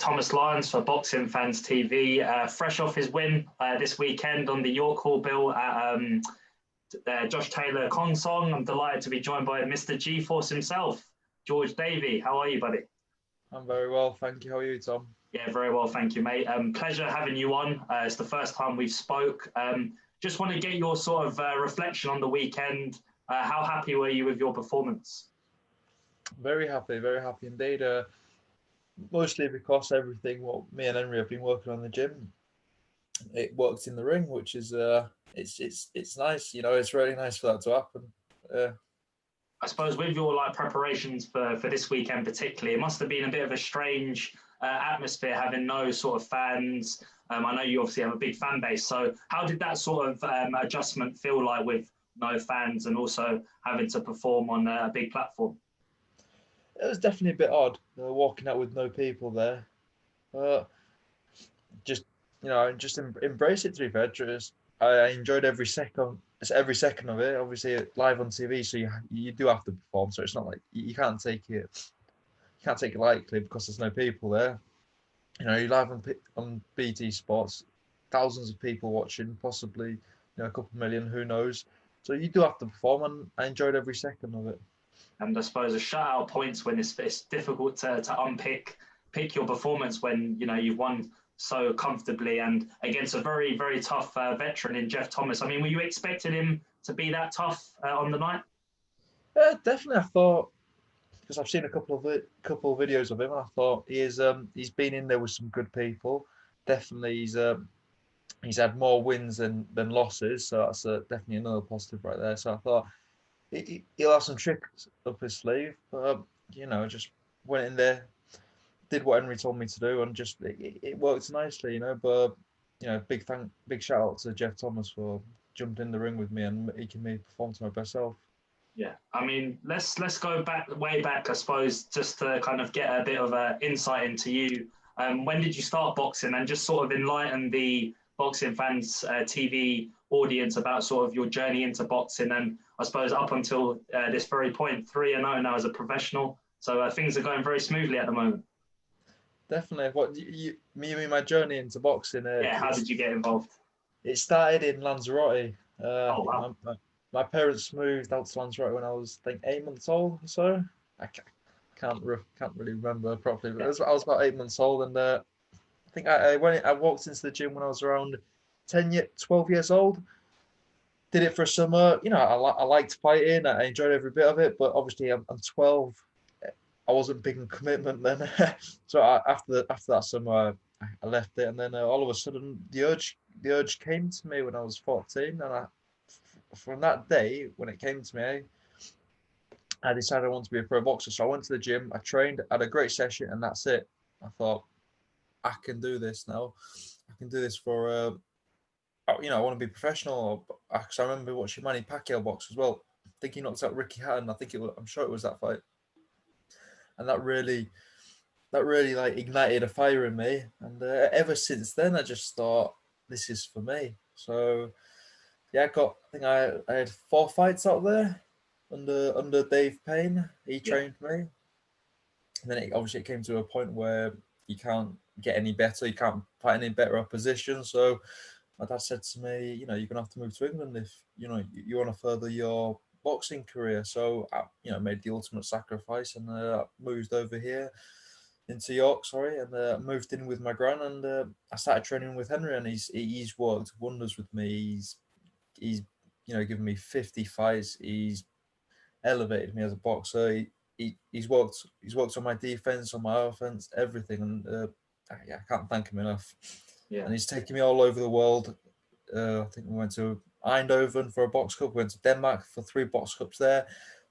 Thomas Lyons for Boxing Fans TV. Fresh off his win this weekend on the York Hall Bill at Josh Taylor Kong Song. I'm delighted to be joined by Mr. G-Force himself, George Davey. How are you, buddy? I'm very well, thank you. How are you, Tom? Yeah, very well, thank you, mate. Pleasure having you on. It's the first time we've spoke. Just want to get your sort of reflection on the weekend. How happy were you with your performance? Very happy indeed. Mostly because everything what me and Henry have been working on in the gym, it worked in the ring, which is it's nice. You know, it's really nice for that to happen. I suppose with your preparations for this weekend particularly, it must have been a bit of a strange atmosphere having no sort of fans. I know you obviously have a big fan base, so how did that sort of adjustment feel like with no fans and also having to perform on a big platform? It was definitely a bit odd walking out with no people there. Just embrace it. To be fair, I enjoyed every second. It's every second of it. Obviously, live on TV, so you do have to perform. So it's not like you can't take it. You can't take it lightly because there's no people there. You know, you live on BT Sports, thousands of people watching, possibly a couple million, who knows. So you do have to perform, and I enjoyed every second of it. And I suppose a shutout points when it's difficult to unpick your performance when you've won so comfortably and against a very, very tough veteran in Jeff Thomas. I mean, were you expecting him to be that tough on the night? Definitely, I thought, because I've seen a couple of videos of him, and I thought he's been in there with some good people. Definitely, he's had more wins than losses, so that's definitely another positive right there. So I thought he'll have some tricks up his sleeve, but just went in there, did what Henry told me to do, and just it worked nicely, But big shout out to Jeff Thomas for jumping in the ring with me and making me perform to my best self. Yeah, I mean, let's go way back, I suppose, just to kind of get a bit of an insight into you. When did you start boxing, and just sort of enlighten the Boxing Fans TV audience about sort of your journey into boxing, and I suppose up until this very point, 3-0 now as a professional. So things are going very smoothly at the moment. Definitely. What you mean my journey into boxing? Yeah, how did you get involved? It started in Lanzarote. Oh wow. My parents moved out to Lanzarote when I was, I think, 8 months old or so. I can't really remember properly, but I was about 8 months old, and I think I walked into the gym when I was around 12 years old. Did it for a summer. I liked fighting. I enjoyed every bit of it, but obviously I'm 12. I wasn't big on commitment then. So after that summer, I left it, and then all of a sudden the urge came to me when I was 14, and from that day when it came to me, I decided I wanted to be a pro boxer. So I went to the gym, I trained, had a great session, and that's it. I thought, I can do this now. I can do this for I want to be professional. Because I remember watching Manny Pacquiao box as well. I think he knocked out Ricky Hatton. I'm sure it was that fight. And that really ignited a fire in me. And ever since then, I just thought, this is for me. So yeah, I had 4 fights out there under Dave Payne. He trained me. And then it came to a point where you can't get any better. You can't fight any better opposition. So my dad said to me, you're going to have to move to England if, you want to further your boxing career. So I made the ultimate sacrifice and moved over here into York, and moved in with my gran, and I started training with Henry, and he's worked wonders with me. He's given me 50 fights. He's elevated me as a boxer. He's worked on my defense, on my offense, everything, and I can't thank him enough. Yeah. And he's taken me all over the world. I think we went to Eindhoven for a box cup. We went to Denmark for 3 box cups there.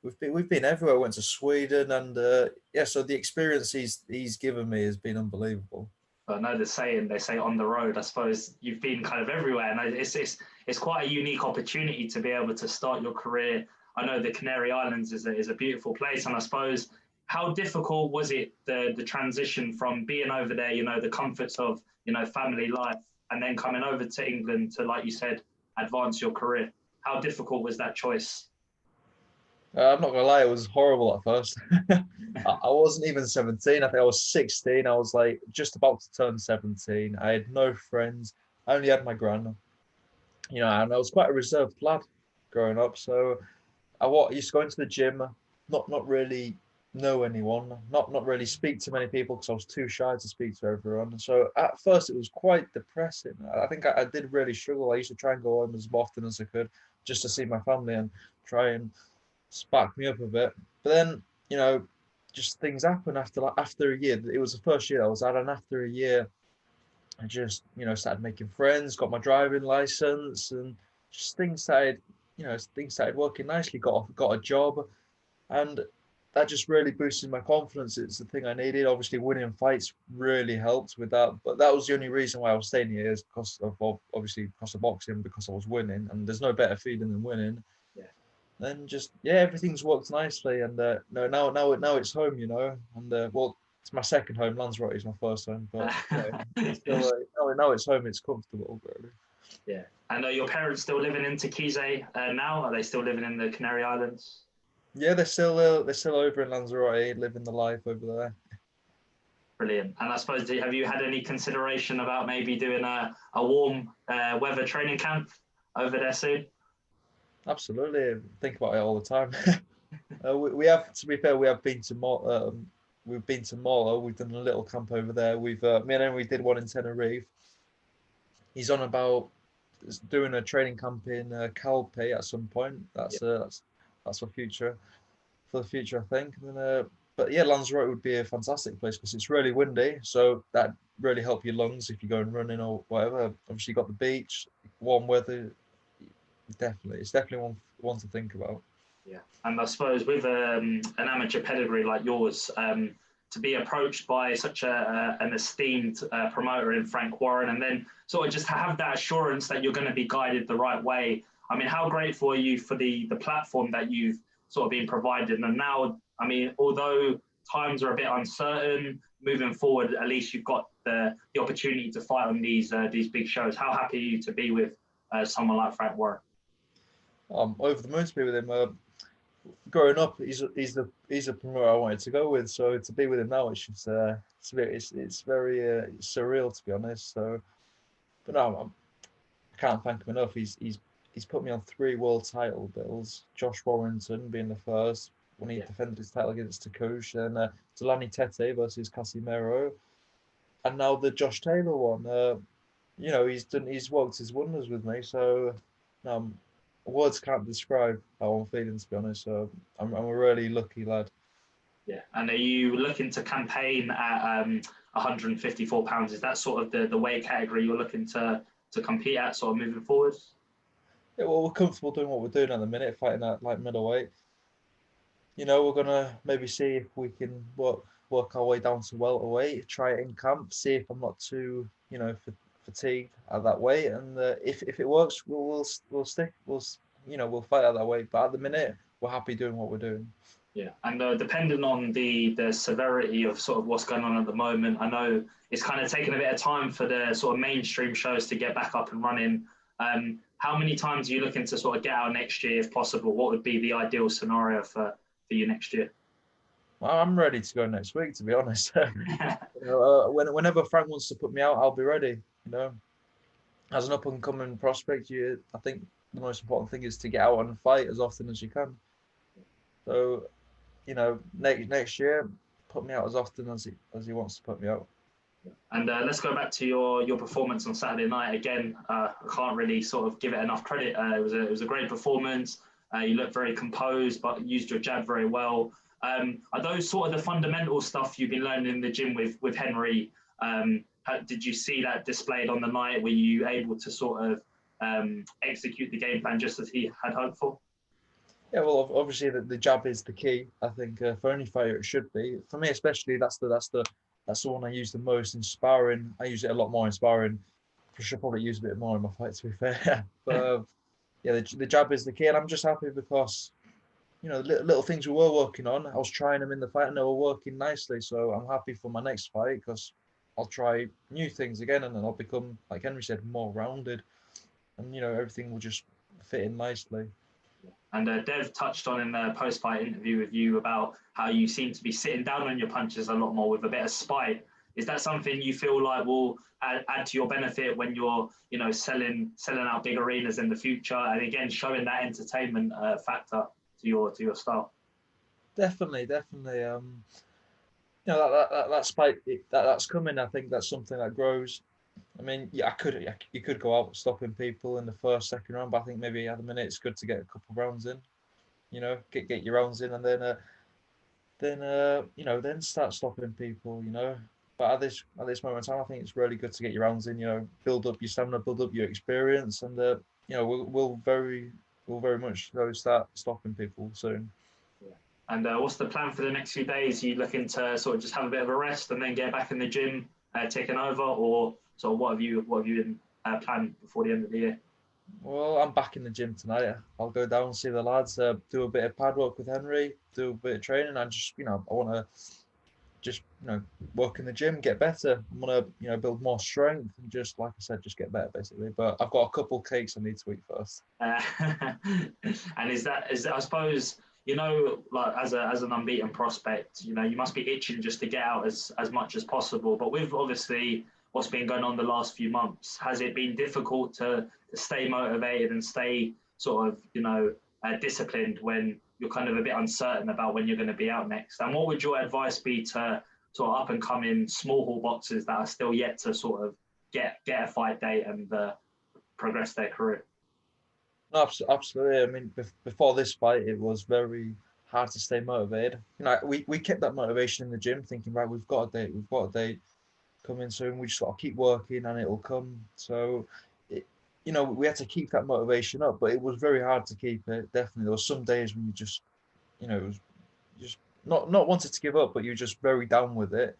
We've been everywhere. Went to Sweden, and so the experience he's given me has been unbelievable. I know they say on the road. I suppose you've been kind of everywhere, and it's quite a unique opportunity to be able to start your career. I know the Canary Islands is a beautiful place, and I suppose how difficult was it the transition from being over there, the comforts of family life, and then coming over to England to, like you said, advance your career? How difficult was that choice? I'm not gonna lie, it was horrible at first. I wasn't even 17. I think I was 16. I was like just about to turn 17. I had no friends. I only had my gran. And I was quite a reserved lad growing up. So used to go into the gym, not really know anyone, not really speak to many people because I was too shy to speak to everyone. So at first it was quite depressing. I think I did really struggle. I used to try and go home as often as I could just to see my family and try and spark me up a bit. But then, just things happen after a year. It was the first year I was at, and after a year, I just started making friends, got my driving license, and just things started working nicely. Got a job, and that just really boosted my confidence. It's the thing I needed. Obviously, winning fights really helped with that, but that was the only reason why I was staying here is because of obviously because of boxing, because I was winning, and there's no better feeling than winning. Yeah. Then just everything's worked nicely, and no, now it's home, and well, it's my second home. Lanzarote is my first home, but it's still now it's home. It's comfortable, really. Yeah. And are your parents still living in Tequise now? Are they still living in the Canary Islands? Yeah, they're still over in Lanzarote, living the life over there. Brilliant. And I suppose, have you had any consideration about maybe doing a warm weather training camp over there soon? Absolutely, I think about it all the time. We have, to be fair, we've been to Molo. We've done a little camp over there. Me and Henry did one in Tenerife. He's on about doing a training camp in Calpe at some point. That's for the future, I think. And then, but yeah, Lanzarote would be a fantastic place because it's really windy, so that really help your lungs if you're going running or whatever. Obviously, you got the beach, warm weather. Definitely, it's definitely one to think about. Yeah, and I suppose with an amateur pedigree like yours, to be approached by such an esteemed promoter in Frank Warren, and then sort of just have that assurance that you're going to be guided the right way. I mean, how grateful are you for the platform that you've sort of been provided? And now, I mean, although times are a bit uncertain, moving forward, at least you've got the opportunity to fight on these big shows. How happy are you to be with someone like Frank Warren? Over the moon to be with him. Growing up, he's a promoter I wanted to go with. So to be with him now, it's just it's very surreal, to be honest. So, but no, I can't thank him enough. He's put me on 3 world title bills. Josh Warrington being the first when he defended his title against Takush, and Delani Tete versus Casimero, and now the Josh Taylor one. He's worked his wonders with me. So, um, words can't describe how I'm feeling, to be honest. So I'm a really lucky lad. Yeah. And are you looking to campaign at 154 pounds? Is that sort of the weight category you're looking to compete at, sort of moving forward? Yeah, well, we're comfortable doing what we're doing at the minute, fighting at like middleweight. We're gonna maybe see if we can work our way down to welterweight, try it in camp, see if I'm not too fatigued at that weight, and if it works, we'll stick. We'll fight at that weight. But at the minute, we're happy doing what we're doing. Yeah, and depending on the severity of sort of what's going on at the moment, I know it's kind of taken a bit of time for the sort of mainstream shows to get back up and running. How many times are you looking to sort of get out next year, if possible? What would be the ideal scenario for you next year? Well, I'm ready to go next week, to be honest. Whenever Frank wants to put me out, I'll be ready. As an up and coming prospect, I think the most important thing is to get out and fight as often as you can. So, next year, put me out as often as he wants to put me out. And let's go back to your performance on Saturday night again. I can't really sort of give it enough credit. It was a great performance. You looked very composed, but used your jab very well. Are those sort of the fundamental stuff you've been learning in the gym with Henry? Did you see that displayed on the night? Were you able to sort of execute the game plan just as he had hoped for? Yeah, well, obviously the jab is the key. I think for any fighter it should be. For me especially, that's the one I use the most in sparring. I use it a lot more in sparring. I should probably use a bit more in my fight, to be fair. But yeah, the jab is the key, and I'm just happy because little things we were working on. I was trying them in the fight, and they were working nicely. So I'm happy for my next fight because I'll try new things again, and then I'll become, like Henry said, more rounded, and everything will just fit in nicely. And Dev touched on in the post-fight interview with you about how you seem to be sitting down on your punches a lot more with a bit of spite. Is that something you feel like will add to your benefit when you're, selling out big arenas in the future, and again showing that entertainment factor to your style? Definitely, definitely. That spike that's coming. I think that's something that grows. I mean, yeah, you could go out stopping people in the first, second round, but I think maybe at the minute it's good to get a couple of rounds in. Get your rounds in, and then start stopping people. But at this moment in time, I think it's really good to get your rounds in. Build up your stamina, build up your experience, and we'll very much start stopping people soon. And what's the plan for the next few days? Are you looking to sort of just have a bit of a rest and then get back in the gym, taking over, or sort of what have you planned before the end of the year? Well, I'm back in the gym tonight. I'll go down and see the lads, do a bit of pad work with Henry, do a bit of training. I just, I want to just, work in the gym, get better. I want to, build more strength and just, like I said, just get better basically. But I've got a couple cakes I need to eat first. Uh, and is that, I suppose, like as an unbeaten prospect, you must be itching just to get out as much as possible. But with obviously what's been going on the last few months, has it been difficult to stay motivated and stay sort of, disciplined when you're kind of a bit uncertain about when you're going to be out next? And what would your advice be to sort of up and coming small hall boxers that are still yet to sort of get a fight date and progress their career? No, absolutely. I mean, before this fight, it was very hard to stay motivated. We kept that motivation in the gym, thinking, right, we've got a date coming soon. We just got to keep working, and it'll come. So, we had to keep that motivation up, but it was very hard to keep it. Definitely, there were some days when you just, it was just not wanted to give up, but you were just very down with it.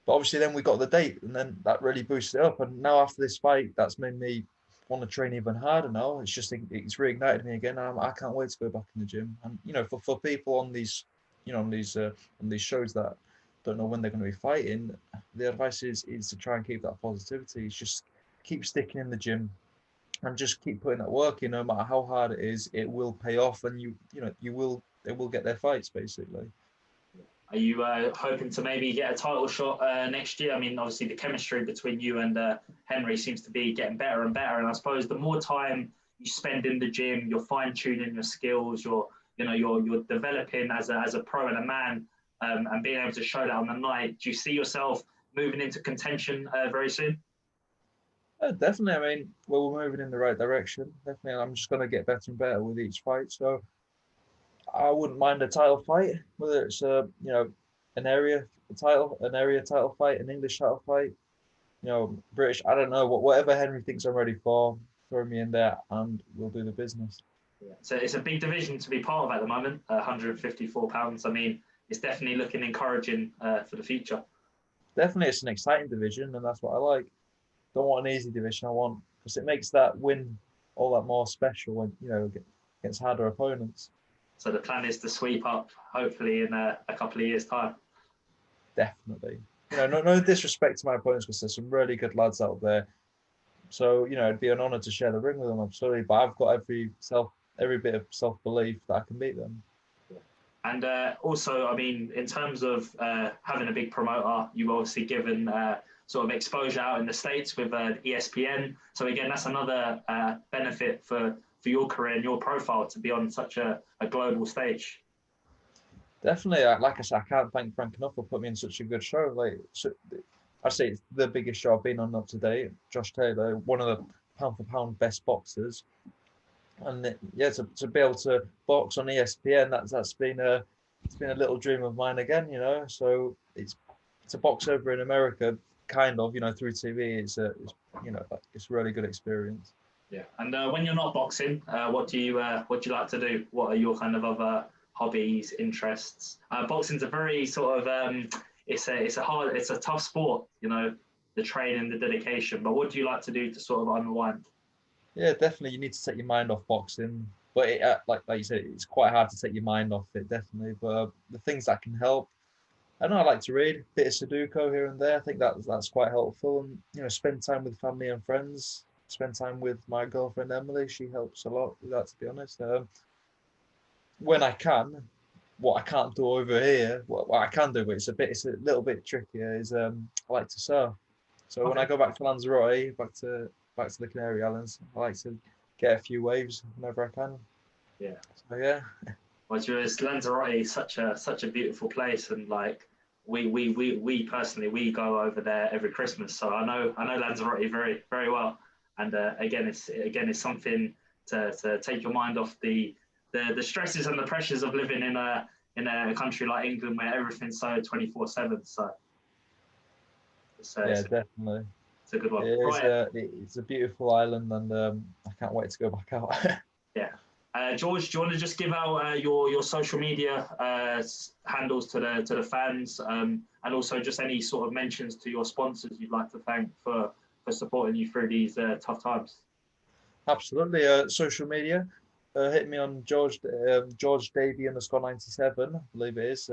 But obviously, then we got the date, and then that really boosted it up. And now after this fight, that's made me want to train even harder now. It's reignited me again. I can't wait to go back in the gym. And for people on these, on these shows that don't know when they're going to be fighting, the advice is to try and keep that positivity. It's just keep sticking in the gym and just keep putting that work in. No matter how hard it is, it will pay off, and they will get their fights basically. Are you hoping to maybe get a title shot next year? I mean, obviously the chemistry between you and Henry seems to be getting better and better. And I suppose the more time you spend in the gym, you're fine tuning your skills. You're developing as a pro and a man, and being able to show that on the night. Do you see yourself moving into contention very soon? Definitely. I mean, we're moving in the right direction. Definitely, I'm just going to get better and better with each fight. So I wouldn't mind a title fight, whether it's an area title fight, an English title fight, British. I don't know, whatever Henry thinks I'm ready for, throw me in there, and we'll do the business. Yeah. So it's a big division to be part of at the moment. 154 pounds. I mean, it's definitely looking encouraging for the future. Definitely, it's an exciting division, and that's what I like. Don't want an easy division. I want because it makes that win all that more special when against harder opponents. So the plan is to sweep up, hopefully in a couple of years' time. Definitely. No disrespect to my opponents because there's some really good lads out there. So it'd be an honour to share the ring with them. Absolutely, but I've got every bit of self belief that I can beat them. And also, I mean, in terms of having a big promoter, you've obviously given sort of exposure out in the States with ESPN. So again, that's another benefit for your career and your profile to be on such a global stage. Definitely, like I said, I can't thank Frank enough for putting me in such a good show. I say it's the biggest show I've been on up to date. Josh Taylor, one of the pound for pound best boxers, and to be able to box on ESPN, that's been a little dream of mine again. So it's to box over in America, kind of, through TV. It's a really good experience. Yeah. And when you're not boxing, what do you like to do? What are your kind of other hobbies, interests? Boxing's a very sort of it's a tough sport, the training, the dedication. But what do you like to do to sort of unwind? Yeah, definitely. You need to take your mind off boxing, but like you said, it's quite hard to take your mind off it. Definitely, but the things that can help. I know I like to read a bit of Sudoku here and there. I think that's quite helpful, and spend time with family and friends. spend time with my girlfriend Emily. She helps a lot with that, to be honest. When I can, what I can't do over here, what I can do, but it's a little bit trickier, is I like to surf. So when I Okay. go back to Lanzarote, back to the Canary Islands, I like to get a few waves whenever I can. Yeah. So yeah. Well, Lanzarote is such a beautiful place, and like we personally we go over there every Christmas, so I know Lanzarote very very well. And again it's something to take your mind off the stresses and the pressures of living in a country like England where everything's so 24/7. So Yeah, definitely. it's a good one. It's Right. a beautiful island, and I can't wait to go back out. Yeah. George, do you want to just give out your social media handles to the fans, and also just any sort of mentions to your sponsors you'd like to thank for supporting you through these tough times? Absolutely. Social media. Hit me on George Davey _97, I believe it is.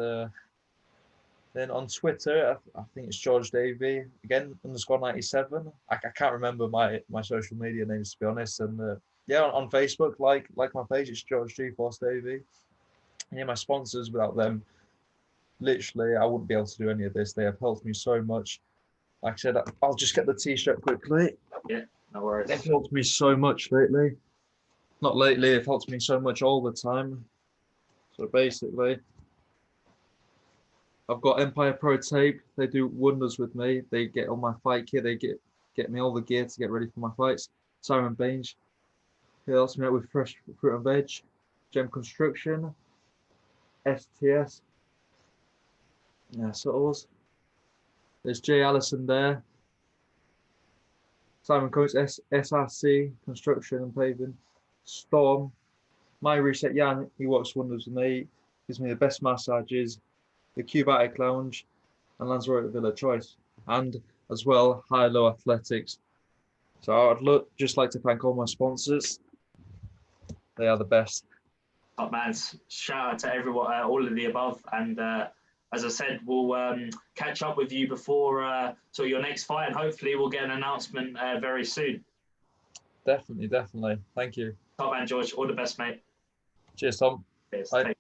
Then on Twitter, I think it's George Davey again _97. I can't remember my social media names, to be honest. And yeah, on Facebook, like my page, it's George G Force Davey. And yeah, my sponsors, without them, literally, I wouldn't be able to do any of this. They have helped me so much. Like I said, I'll just get the t-shirt quickly. Yeah, no worries. They've helped me so much lately. Not lately, they've helped me so much all the time. So basically, I've got Empire Pro Tape. They do wonders with me. They get all my fight kit. They get me all the gear to get ready for my fights. Simon Baines, he helps me out with fresh fruit and veg. Gem Construction, STS. Yeah, Suttles. There's Jay Allison there. Simon Coates, SRC, Construction and Paving. Storm. My Reset Yan, he works wonders with me. Gives me the best massages. The Cubatic Lounge and Lanzarote Villa Choice. And as well, High-Low Athletics. So I'd just like to thank all my sponsors. They are the best. Top man, shout out to everyone, all of the above, and as I said, we'll catch up with you before so your next fight, and hopefully we'll get an announcement very soon. Definitely. Thank you. Top man, George, all the best, mate. Cheers, Tom. Cheers. Bye.